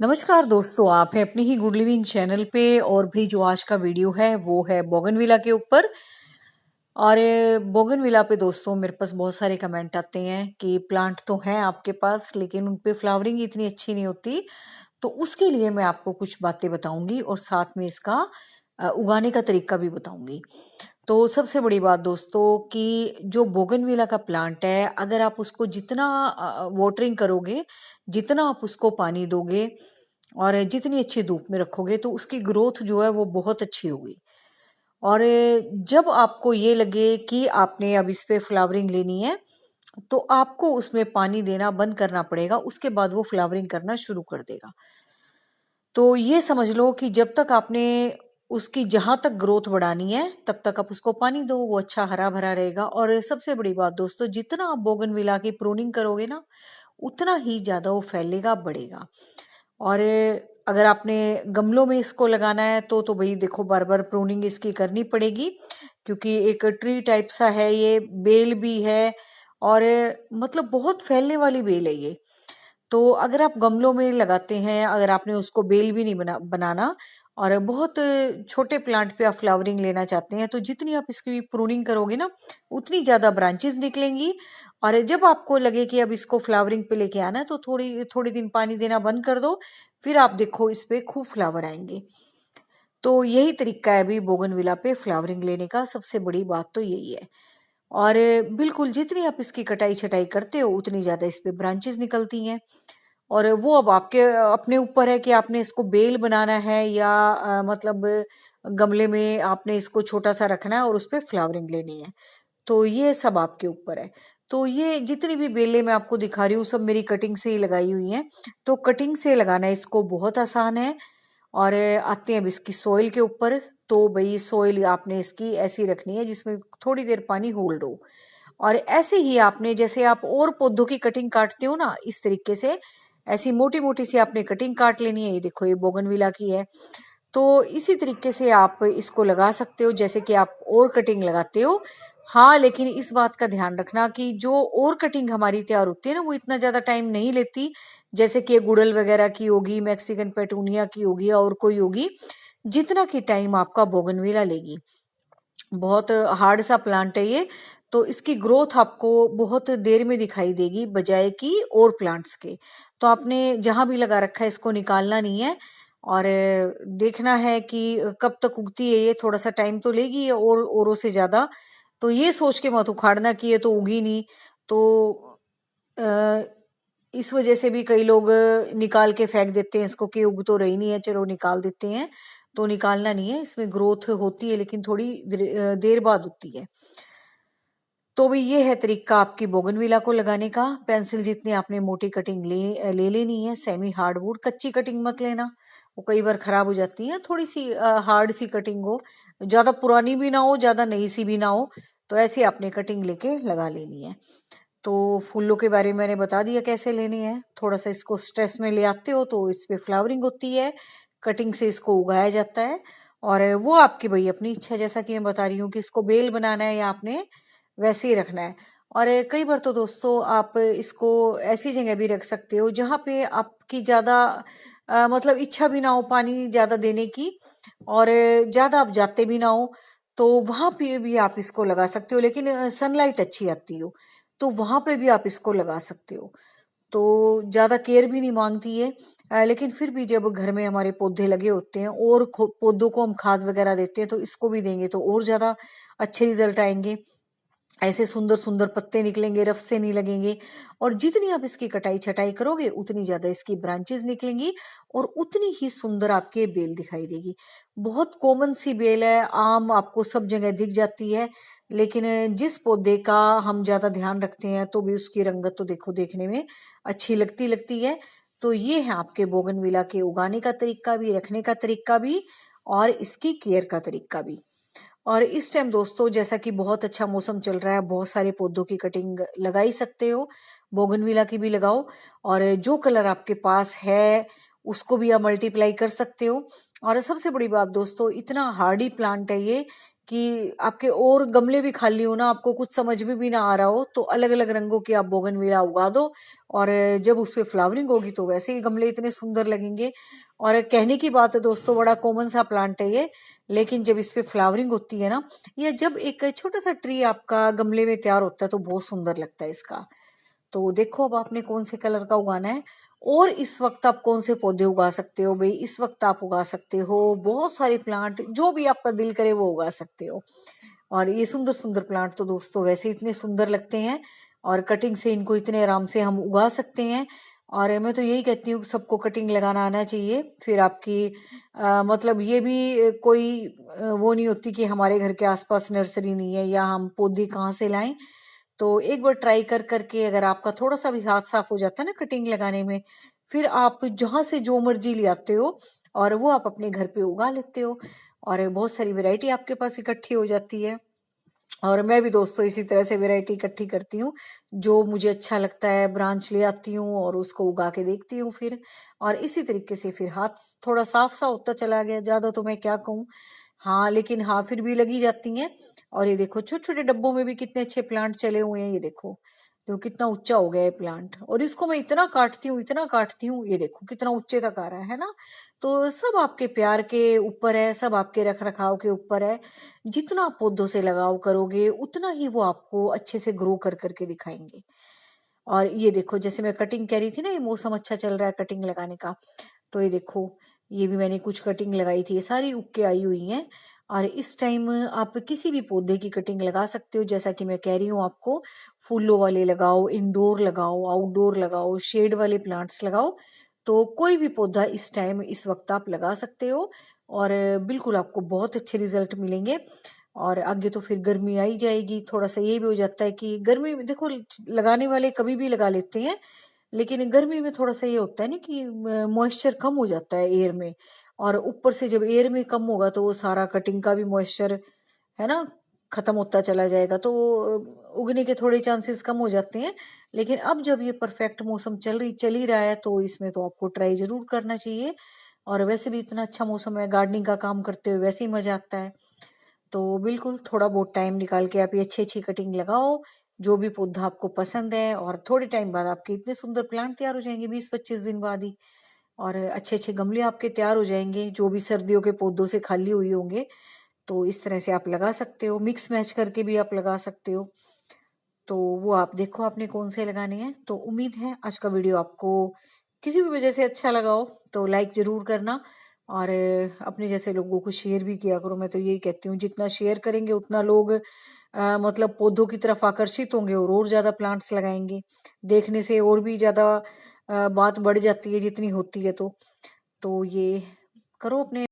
नमस्कार दोस्तों, आप हैं अपनी ही गुड लिविंग चैनल पे। और भी जो आज का वीडियो है वो है बोगनविला के ऊपर। और बोगनविला पे दोस्तों मेरे पास बहुत सारे कमेंट आते हैं कि प्लांट तो हैं आपके पास लेकिन उन पे फ्लावरिंग इतनी अच्छी नहीं होती। तो उसके लिए मैं आपको कुछ बातें बताऊंगी और साथ में इसका उगाने का तरीका भी बताऊंगी। तो सबसे बड़ी बात दोस्तों कि जो बोगनविला का प्लांट है, अगर आप उसको जितना वाटरिंग करोगे, जितना आप उसको पानी दोगे और जितनी अच्छी धूप में रखोगे तो उसकी ग्रोथ जो है वो बहुत अच्छी होगी। और जब आपको ये लगे कि आपने अब इस पे फ्लावरिंग लेनी है तो आपको उसमें पानी देना बंद करना पड़ेगा, उसके बाद वो फ्लावरिंग करना शुरू कर देगा। तो ये समझ लो कि जब तक आपने उसकी जहां तक ग्रोथ बढ़ानी है तब तक आप उसको पानी दो, वो अच्छा हरा भरा रहेगा। और सबसे बड़ी बात दोस्तों, जितना आप बोगनविला की प्रूनिंग करोगे ना उतना ही ज्यादा वो फैलेगा, बढ़ेगा। और अगर आपने गमलों में इसको लगाना है तो भाई देखो बार बार प्रूनिंग इसकी करनी पड़ेगी, क्योंकि एक ट्री टाइप सा है, ये बेल भी है और मतलब बहुत फैलने वाली बेल है ये। तो अगर आप गमलों में लगाते हैं, अगर आपने उसको बेल भी नहीं बनाना और बहुत छोटे प्लांट पे आप फ्लावरिंग लेना चाहते हैं, तो जितनी आप इसकी प्रूनिंग करोगे ना उतनी ज्यादा ब्रांचेस निकलेंगी। और जब आपको लगे कि अब इसको फ्लावरिंग पे लेके आना है तो थोड़ी थोड़ी दिन पानी देना बंद कर दो, फिर आप देखो इस पे खूब फ्लावर आएंगे। तो यही तरीका है अभी बोगनविला पे फ्लावरिंग लेने का। सबसे बड़ी बात तो यही है। और बिल्कुल जितनी आप इसकी कटाई छटाई करते हो उतनी ज्यादा इस पे ब्रांचेस निकलती हैं। और वो अब आपके अपने ऊपर है कि आपने इसको बेल बनाना है या मतलब गमले में आपने इसको छोटा सा रखना है और उस पे फ्लावरिंग लेनी है। तो ये सब आपके ऊपर है। तो ये जितनी भी बेलें मैं आपको दिखा रही हूँ सब मेरी कटिंग से ही लगाई हुई हैं। तो कटिंग से लगाना इसको बहुत आसान है। और आते हैं अब इसकी सॉइल के ऊपर। तो भाई सॉइल आपने इसकी ऐसी रखनी है जिसमें थोड़ी देर पानी होल्ड हो। और ऐसे ही आपने जैसे आप और पौधों की कटिंग काटते हो ना, इस तरीके से ऐसी मोटी मोटी सी आपने कटिंग काट लेनी है। ये देखो ये बोगनविला की है। तो इसी तरीके से आप इसको लगा सकते हो जैसे कि आप और कटिंग लगाते हो। हाँ, लेकिन इस बात का ध्यान रखना कि जो और कटिंग हमारी तैयार होती है ना वो इतना ज्यादा टाइम नहीं लेती। जैसे कि गुड़ल वगैरह की होगी, मैक्सिकन पेटूनिया की होगी और कोई होगी, जितना की टाइम आपका बोगनविला लेगी। बहुत हार्ड सा प्लांट है ये। तो इसकी ग्रोथ आपको बहुत देर में दिखाई देगी बजाय कि और प्लांट्स के। तो आपने जहां भी लगा रखा है इसको निकालना नहीं है। और देखना है कि कब तक उगती है। ये थोड़ा सा टाइम तो लेगी और औरों से ज्यादा। तो ये सोच के मत उखाड़ना कि ये तो उगी नहीं। तो अ, इस वजह से भी कई लोग निकाल के फेंक देते हैं इसको कि उग तो रही नहीं है, चलो निकाल देते हैं। तो निकालना नहीं है, इसमें ग्रोथ होती है लेकिन थोड़ी देर बाद होती है। तो भी ये है तरीका आपकी बोगनविला को लगाने का। पेंसिल जितनी आपने मोटी कटिंग ले लेनी है। सेमी हार्डवुड, कच्ची कटिंग मत लेना, वो कई बार खराब हो जाती है। थोड़ी सी हार्ड सी कटिंग हो, ज्यादा पुरानी भी ना हो ज्यादा नई सी भी ना हो। तो ऐसे आपने कटिंग लेके लगा लेनी है। तो फूलों के बारे में मैंने बता दिया कैसे लेनी है। थोड़ा सा इसको स्ट्रेस में ले आते हो तो इस पे फ्लावरिंग होती है, कटिंग से इसको उगाया जाता है। और वो आपकी भाई अपनी इच्छा, जैसा कि मैं बता रही हूँ कि इसको बेल बनाना है या आपने वैसे ही रखना है। और कई बार तो दोस्तों आप इसको ऐसी जगह भी रख सकते हो जहां पे आपकी ज्यादा मतलब इच्छा भी ना हो पानी ज्यादा देने की और ज्यादा आप जाते भी ना हो। तो वहां पे भी आप इसको लगा सकते हो, लेकिन सनलाइट अच्छी आती हो तो वहां पे भी आप इसको लगा सकते हो। तो ज्यादा केयर भी नहीं मांगती है। लेकिन फिर भी जब घर में हमारे पौधे लगे होते हैं और पौधों को हम खाद वगैरह देते हैं तो इसको भी देंगे तो और ज्यादा अच्छे रिजल्ट आएंगे। ऐसे सुंदर सुंदर पत्ते निकलेंगे, रफ से नहीं लगेंगे। और जितनी आप इसकी कटाई छटाई करोगे उतनी ज्यादा इसकी ब्रांचेस निकलेंगी और उतनी ही सुंदर आपके बेल दिखाई देगी। बहुत कॉमन सी बेल है, आम आपको सब जगह दिख जाती है। लेकिन जिस पौधे का हम ज्यादा ध्यान रखते हैं तो भी उसकी रंगत तो देखो देखने में अच्छी लगती है। तो ये है आपके बोगनविला के उगाने का तरीका भी, रखने का तरीका भी और इसकी केयर का तरीका भी। और इस टाइम दोस्तों जैसा कि बहुत अच्छा मौसम चल रहा है, बहुत सारे पौधों की कटिंग लगा ही सकते हो, बोगनविला की भी लगाओ। और जो कलर आपके पास है उसको भी आप मल्टीप्लाई कर सकते हो। और सबसे बड़ी बात दोस्तों, इतना हार्डी प्लांट है ये कि आपके और गमले भी खाली हो ना, आपको कुछ समझ में भी ना आ रहा हो, तो अलग अलग रंगों के आप बोगनविला उगा दो। और जब उस पे फ्लावरिंग होगी तो वैसे ही गमले इतने सुंदर लगेंगे। और कहने की बात है दोस्तों, बड़ा कॉमन सा प्लांट है ये, लेकिन जब इस पे फ्लावरिंग होती है ना, या जब एक छोटा सा ट्री आपका गमले में तैयार होता है तो बहुत सुंदर लगता है इसका। तो देखो अब आपने कौन से कलर का उगाना है, और इस वक्त आप कौन से पौधे उगा सकते हो भाई। इस वक्त आप उगा सकते हो बहुत सारे प्लांट, जो भी आपका दिल करे वो उगा सकते हो। और ये सुंदर सुंदर प्लांट तो दोस्तों वैसे इतने सुंदर लगते हैं, और कटिंग से इनको इतने आराम से हम उगा सकते हैं। और मैं तो यही कहती हूँ कि सबको कटिंग लगाना आना चाहिए। फिर आपकी मतलब ये भी कोई वो नहीं होती कि हमारे घर के आसपास नर्सरी नहीं है या हम पौधे कहाँ से लाएं। तो एक बार ट्राई कर करके अगर आपका थोड़ा सा भी हाथ साफ हो जाता है ना कटिंग लगाने में, फिर आप जहां से जो मर्जी ले आते हो और वो आप अपने घर पे उगा लेते हो, और बहुत सारी वैरायटी आपके पास इकट्ठी हो जाती है। और मैं भी दोस्तों इसी तरह से वैरायटी इकट्ठी करती हूँ, जो मुझे अच्छा लगता है ब्रांच ले आती हूँ और उसको उगा के देखती हूँ फिर। और इसी तरीके से फिर हाथ थोड़ा साफ सा होता चला गया, ज्यादा तो मैं क्या कहूँ। हाँ लेकिन हाँ फिर भी लगी जाती हैं। और ये देखो छोटे छोटे डब्बों में भी कितने अच्छे प्लांट चले हुए हैं, ये देखो तो कितना ऊंचा हो गया है प्लांट। और इसको मैं इतना काटती हूँ इतना काटती हूँ, ये देखो कितना ऊंचे तक आ रहा है ना। तो सब आपके प्यार के ऊपर है, सब आपके रख रखाव के ऊपर है। जितना आप पौधों से लगाव करोगे उतना ही वो आपको अच्छे से ग्रो कर करके दिखाएंगे। और ये देखो जैसे मैं कटिंग कह रही थी ना, ये मौसम अच्छा चल रहा है कटिंग लगाने का, तो ये देखो ये भी मैंने कुछ कटिंग लगाई थी, ये सारी उग के आई हुई हैं। और इस टाइम आप किसी भी पौधे की कटिंग लगा सकते हो, जैसा कि मैं कह रही हूँ आपको। फूलों वाले लगाओ, इंडोर लगाओ, आउटडोर लगाओ, शेड वाले प्लांट्स लगाओ। तो कोई भी पौधा इस टाइम इस वक्त आप लगा सकते हो, और बिल्कुल आपको बहुत अच्छे रिजल्ट मिलेंगे। और आगे तो फिर गर्मी आई जाएगी, थोड़ा सा ये भी हो जाता है कि गर्मी में देखो लगाने वाले कभी भी लगा लेते हैं, लेकिन गर्मी में थोड़ा सा ये होता है ना कि मॉइस्चर कम हो जाता है एयर में। और ऊपर से जब एयर में कम होगा तो वो सारा कटिंग का भी मॉइस्चर है ना खत्म होता चला जाएगा, तो उगने के थोड़े चांसेस कम हो जाते हैं। लेकिन अब जब ये परफेक्ट मौसम चल ही रहा है तो इसमें तो आपको ट्राई जरूर करना चाहिए। और वैसे भी इतना अच्छा मौसम है, गार्डनिंग का काम करते हुए वैसे ही मजा आता है। तो बिल्कुल थोड़ा बहुत टाइम निकाल के आप ये अच्छी अच्छी कटिंग लगाओ, जो भी पौधा आपको पसंद है, और थोड़े टाइम बाद आपके इतने सुंदर प्लांट तैयार हो जाएंगे, 20-25 दिन बाद ही। और अच्छे अच्छे गमले आपके तैयार हो जाएंगे, जो भी सर्दियों के पौधों से खाली हुई होंगे। तो इस तरह से आप लगा सकते हो, मिक्स मैच करके भी आप लगा सकते हो। तो वो आप देखो आपने कौन से लगाने हैं। तो उम्मीद है आज का वीडियो आपको किसी भी वजह से अच्छा लगा हो तो लाइक जरूर करना, और अपने जैसे लोगों को शेयर भी किया करो। मैं तो यही कहती हूँ जितना शेयर करेंगे उतना लोग मतलब पौधों की तरफ आकर्षित होंगे और ज्यादा प्लांट्स लगाएंगे। देखने से और भी ज्यादा बात बढ़ जाती है जितनी होती है। तो ये करो अपने